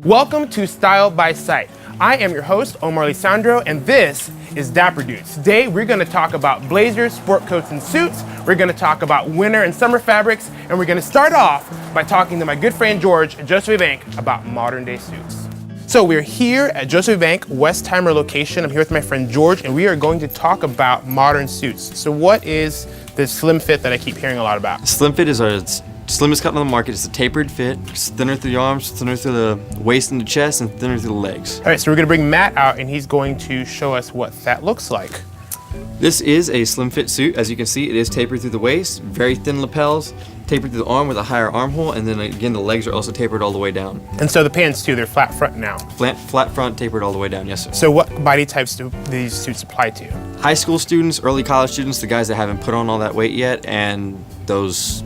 Welcome to Style by Sight. I am your host, Omar Lisandro, and this is Dapper Dudes. Today, we're gonna talk about blazers, sport coats, and suits. We're gonna talk about winter and summer fabrics, and we're gonna start off by talking to my good friend George at Josephine Bank about modern day suits. So we're here at Josephine Bank, Westheimer location. I'm here with my friend George, and we are going to talk about modern suits. So what is this slim fit that I keep hearing a lot about? Slim fit is our slimmest cut on the market. It's a tapered fit. It's thinner through the arms, thinner through the waist and the chest, and thinner through the legs. All right, so we're gonna bring Matt out and he's going to show us what that looks like. This is a slim fit suit. As you can see, it is tapered through the waist, very thin lapels, tapered through the arm with a higher armhole, and then again, the legs are also tapered all the way down. And so the pants too, they're flat front now. Flat front, tapered all the way down, yes sir. So what body types do these suits apply to? High school students, early college students, the guys that haven't put on all that weight yet, and those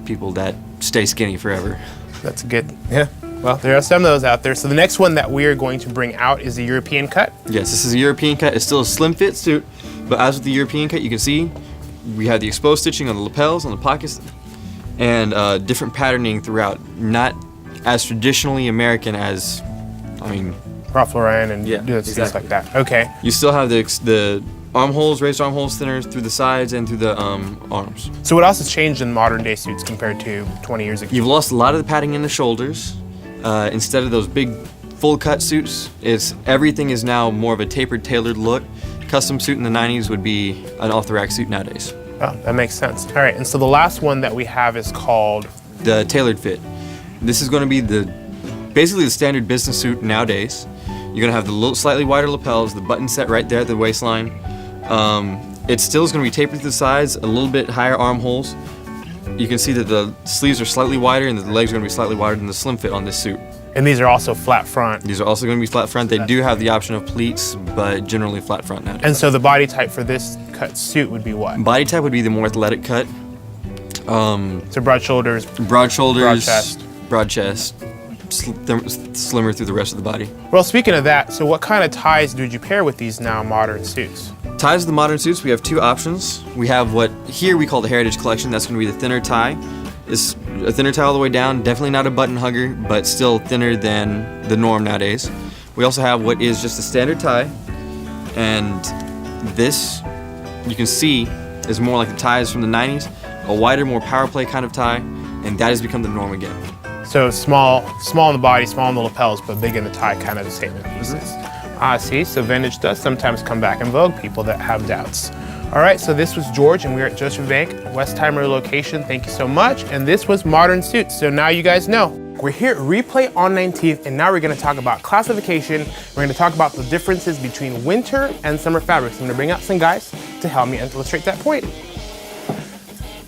people that stay skinny forever. That's good. Yeah. Well, there are some of those out there. So the next one that we are going to bring out is the European cut. Yes, this is a European cut. It's still a slim fit suit, but as with the European cut, you can see we have the exposed stitching on the lapels, on the pockets, and different patterning throughout. Not as traditionally American as, Ralph Lauren and Yeah, things exactly. like that. Okay. You still have the armholes, raised armholes, thinner through the sides and through the arms. So what else has changed in modern day suits compared to 20 years ago? You've lost a lot of the padding in the shoulders. Instead of those big full cut suits, everything is now more of a tapered, tailored look. Custom suit in the 90s would be an off-the-rack suit nowadays. Oh, that makes sense. All right, and so the last one that we have is called? The tailored fit. This is going to be basically the standard business suit nowadays. You're going to have the slightly wider lapels, the button set right there at the waistline. It still is going to be tapered to the sides, a little bit higher armholes. You can see that the sleeves are slightly wider and the legs are going to be slightly wider than the slim fit on this suit. And these are also flat front. These are also going to be flat front. They do have the option of pleats, but generally flat front nowadays. And so the body type for this cut suit would be what? Body type would be the more athletic cut. So broad shoulders, broad shoulders, broad chest. Slimmer through the rest of the body. Well, speaking of that, so what kind of ties would you pair with these now modern suits? Ties to the modern suits, we have two options. We have what here we call the Heritage Collection. That's going to be the thinner tie. It's a thinner tie all the way down, definitely not a button hugger, but still thinner than the norm nowadays. We also have what is just a standard tie, and this, you can see, is more like the ties from the 90s, a wider, more power play kind of tie, and that has become the norm again. So small in the body, small in the lapels, but big in the tie, kind of the same in pieces. See, so vintage does sometimes come back in vogue, people that have doubts. All right, so this was George, and we're at Josephine Bank, Westheimer location. Thank you so much. And this was Modern Suits, so now you guys know. We're here at Replay on 19th, and now we're gonna talk about classification. We're gonna talk about the differences between winter and summer fabrics. I'm gonna bring out some guys to help me illustrate that point.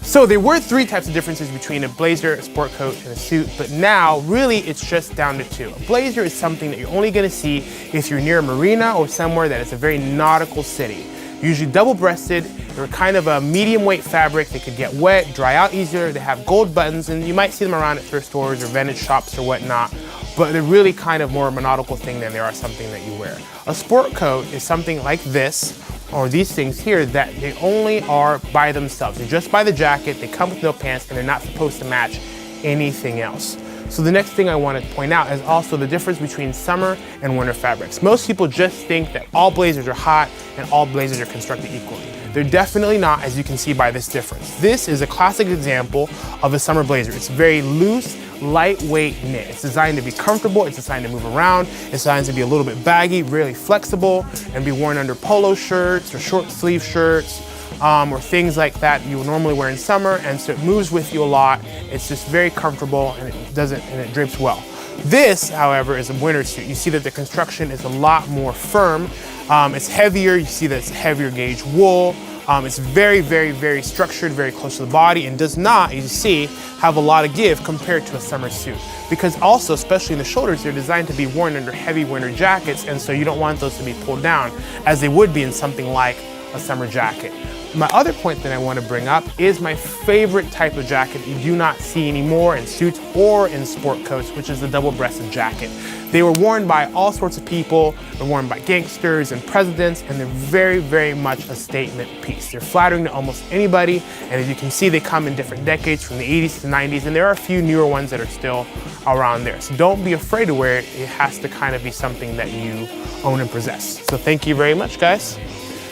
So there were three types of differences between a blazer, a sport coat, and a suit, but now really it's just down to two. A blazer is something that you're only gonna see if you're near a marina or somewhere that is a very nautical city. Usually double-breasted, they're kind of a medium weight fabric. They could get wet, dry out easier, they have gold buttons, and you might see them around at thrift stores or vintage shops or whatnot, but they're really kind of more of a nautical thing than they are something that you wear. A sport coat is something like this, or these things here, that they only are by themselves. They just buy the jacket, they come with no pants, and they're not supposed to match anything else. So the next thing I want to point out is also the difference between summer and winter fabrics. Most people just think that all blazers are hot and all blazers are constructed equally. They're definitely not, as you can see by this difference. This is a classic example of a summer blazer. It's very loose, lightweight knit. It's designed to be comfortable, it's designed to move around, it's designed to be a little bit baggy, really flexible, and be worn under polo shirts or short sleeve shirts, or things like that you would normally wear in summer, and so it moves with you a lot. It's just very comfortable, and it drapes well. This, however, is a winter suit. You see that the construction is a lot more firm. It's heavier, you see that it's heavier gauge wool. It's very, very, very structured, very close to the body, and does not, as you see, have a lot of give compared to a summer suit. Because also, especially in the shoulders, they're designed to be worn under heavy winter jackets, and so you don't want those to be pulled down as they would be in something like a summer jacket. My other point that I want to bring up is my favorite type of jacket you do not see anymore in suits or in sport coats, which is the double-breasted jacket. They were worn by all sorts of people. They're worn by gangsters and presidents, and they're very, very much a statement piece. They're flattering to almost anybody, and as you can see, they come in different decades from the 80s to the 90s, and there are a few newer ones that are still around there. So don't be afraid to wear it. It has to kind of be something that you own and possess. So thank you very much, guys.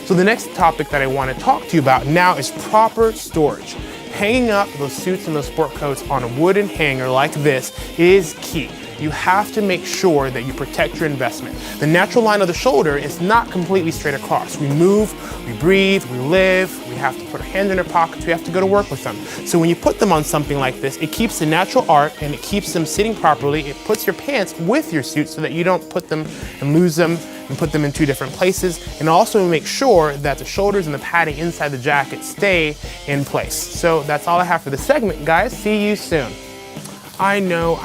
So the next topic that I want to talk to you about now is proper storage. Hanging up those suits and those sport coats on a wooden hanger like this is key. You have to make sure that you protect your investment. The natural line of the shoulder is not completely straight across. We move, we breathe, we live, we have to put our hands in our pockets, we have to go to work with them. So when you put them on something like this, it keeps the natural arc and it keeps them sitting properly. It puts your pants with your suit so that you don't put them and lose them and put them in two different places, and also make sure that the shoulders and the padding inside the jacket stay in place. So that's all I have for this segment, guys. See you soon. I know,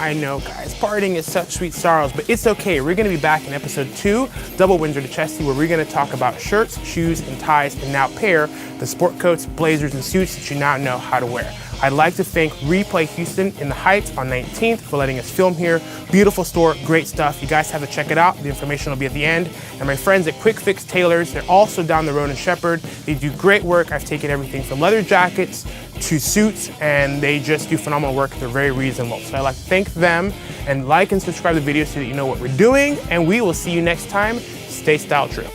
guys, parting is such sweet sorrows, but it's okay. We're gonna be back in episode 2, Double Windsor to Chesty, where we're gonna talk about shirts, shoes, and ties, and now pair the sport coats, blazers, and suits that you now know how to wear. I'd like to thank Replay Houston in the Heights on 19th for letting us film here. Beautiful store, great stuff. You guys have to check it out. The information will be at the end. And my friends at Quick Fix Tailors, they're also down the road in Shepherd. They do great work. I've taken everything from leather jackets to suits, and they just do phenomenal work. They're very reasonable. So I'd like to thank them, and like and subscribe to the video so that you know what we're doing. And we will see you next time. Stay style true.